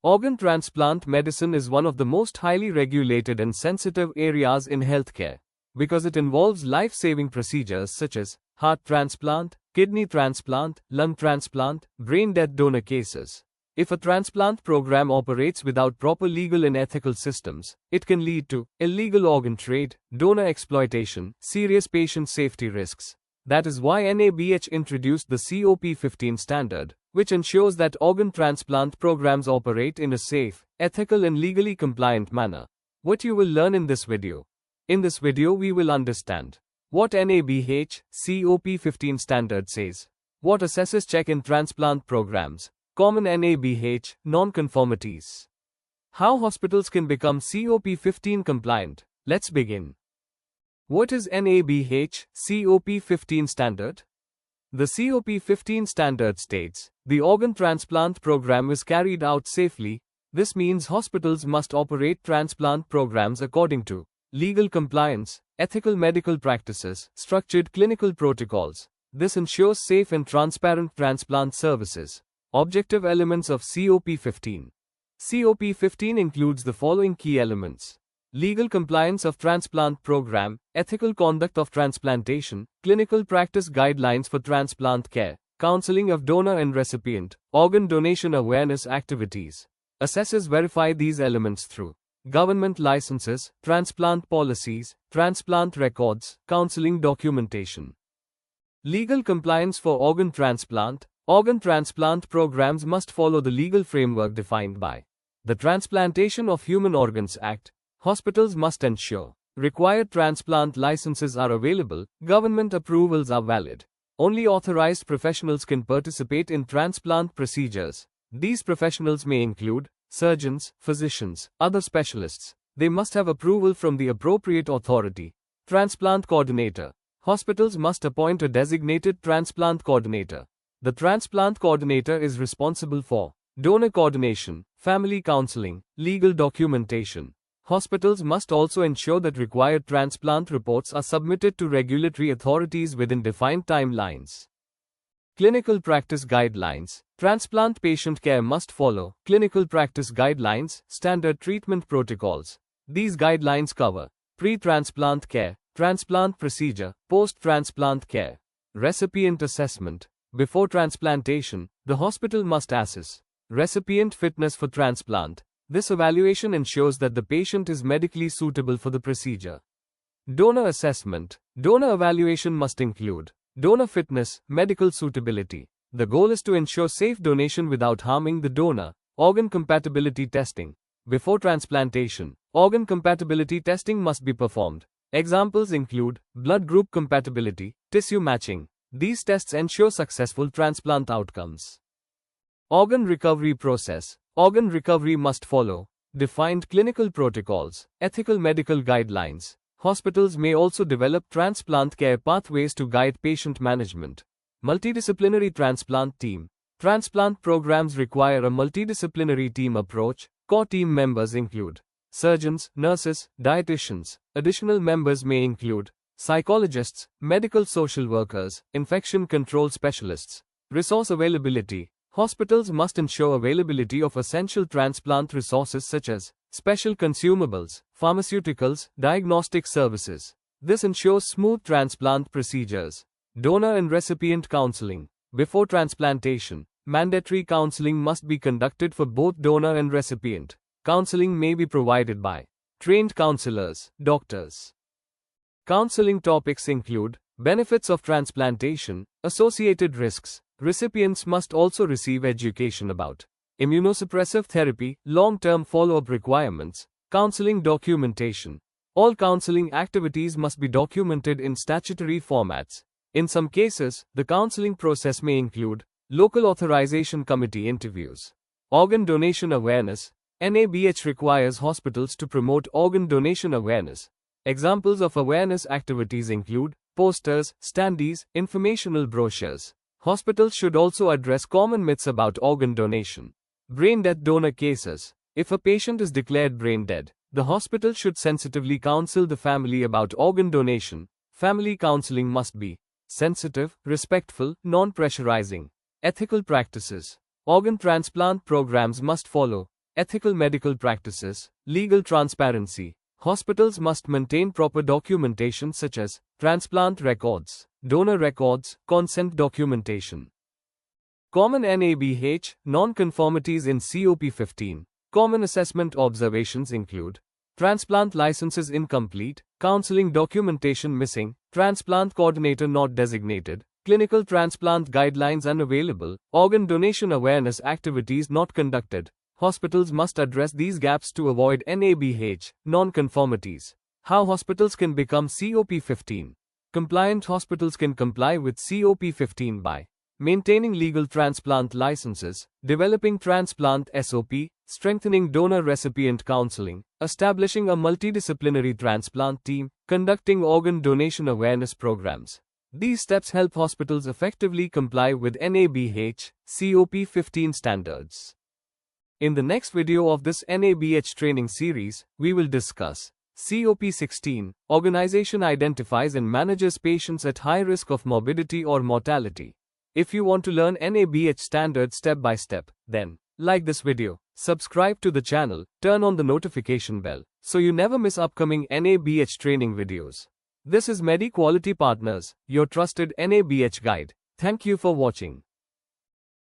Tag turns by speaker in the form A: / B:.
A: Organ transplant medicine is one of the most highly regulated and sensitive areas in healthcare because it involves life-saving procedures such as heart transplant, kidney transplant, lung transplant, brain-dead donor cases. If a transplant program operates without proper legal and ethical systems, it can lead to illegal organ trade, donor exploitation, serious patient safety risks. That is why NABH introduced the COP15 standard, which ensures that organ transplant programs operate in a safe, ethical and legally compliant manner. What you will learn in this video. In this video we will understand what NABH COP15 standard says, what assesses check in transplant programs, common NABH non-conformities, how hospitals can become COP15 compliant. Let's begin. What is NABH COP15 standard? The COP15 standard states, the organ transplant program is carried out safely. This means hospitals must operate transplant programs according to legal compliance, ethical medical practices, structured clinical protocols. This ensures safe and transparent transplant services. Objective elements of COP15. COP15 includes the following key elements: legal compliance of transplant program, ethical conduct of transplantation, clinical practice guidelines for transplant care, counseling of donor and recipient, organ donation awareness activities. Assessors verify these elements through government licenses, transplant policies, transplant records, counseling documentation. Legal compliance for organ transplant. Organ transplant programs must follow the legal framework defined by the Transplantation of Human Organs Act. Hospitals must ensure required transplant licenses are available, government approvals are valid. Only authorized professionals can participate in transplant procedures. These professionals may include surgeons, physicians, other specialists. They must have approval from the appropriate authority. Transplant coordinator. Hospitals must appoint a designated transplant coordinator. The transplant coordinator is responsible for donor coordination, family counseling, legal documentation. Hospitals must also ensure that required transplant reports are submitted to regulatory authorities within defined timelines. Clinical practice guidelines. Transplant patient care must follow clinical practice guidelines, standard treatment protocols. These guidelines cover pre-transplant care, transplant procedure, post-transplant care, recipient assessment. Before transplantation, the hospital must assess recipient fitness for transplant. This evaluation ensures that the patient is medically suitable for the procedure. Donor assessment. Donor evaluation must include donor fitness, medical suitability. The goal is to ensure safe donation without harming the donor. Organ compatibility testing. Before transplantation, organ compatibility testing must be performed. Examples include blood group compatibility, tissue matching. These tests ensure successful transplant outcomes. Organ recovery process. Organ recovery must follow defined clinical protocols, ethical medical guidelines. Hospitals may also develop transplant care pathways to guide patient management. Multidisciplinary transplant team. Transplant programs require a multidisciplinary team approach. Core team members include surgeons, nurses, dietitians. Additional members may include psychologists, medical social workers, infection control specialists. Resource availability. Hospitals must ensure availability of essential transplant resources such as special consumables, pharmaceuticals, diagnostic services. This ensures smooth transplant procedures. Donor and recipient counseling. Before transplantation, mandatory counseling must be conducted for both donor and recipient. Counseling may be provided by trained counselors, doctors. Counseling topics include benefits of transplantation, associated risks. Recipients must also receive education about immunosuppressive therapy, long-term follow-up requirements, counseling documentation. All counseling activities must be documented in statutory formats. In some cases, the counseling process may include local authorization committee interviews. Organ donation awareness. NABH requires hospitals to promote organ donation awareness. Examples of awareness activities include posters, standees, informational brochures. Hospitals should also address common myths about organ donation. Brain-dead donor cases. If a patient is declared brain-dead, the hospital should sensitively counsel the family about organ donation. Family counseling must be sensitive, respectful, non-pressurizing. Ethical practices. Organ transplant programs must follow ethical medical practices, legal transparency. Hospitals must maintain proper documentation such as transplant records, donor records, consent documentation. Common NABH non-conformities in COP15. Common assessment observations include transplant licenses incomplete, counseling documentation missing, transplant coordinator not designated, clinical transplant guidelines unavailable, organ donation awareness activities not conducted. Hospitals must address these gaps to avoid NABH non-conformities. How hospitals can become COP15. Compliant hospitals can comply with COP15 by maintaining legal transplant licenses, developing transplant SOP, strengthening donor-recipient counseling, establishing a multidisciplinary transplant team, conducting organ donation awareness programs. These steps help hospitals effectively comply with NABH COP15 standards. In the next video of this NABH training series, we will discuss COP16. Organization identifies and manages patients at high risk of morbidity or mortality. If you want to learn NABH standards step by step, then like this video, subscribe to the channel, turn on the notification bell, so you never miss upcoming NABH training videos. This is MediQuality Partners, your trusted NABH guide. Thank you for watching.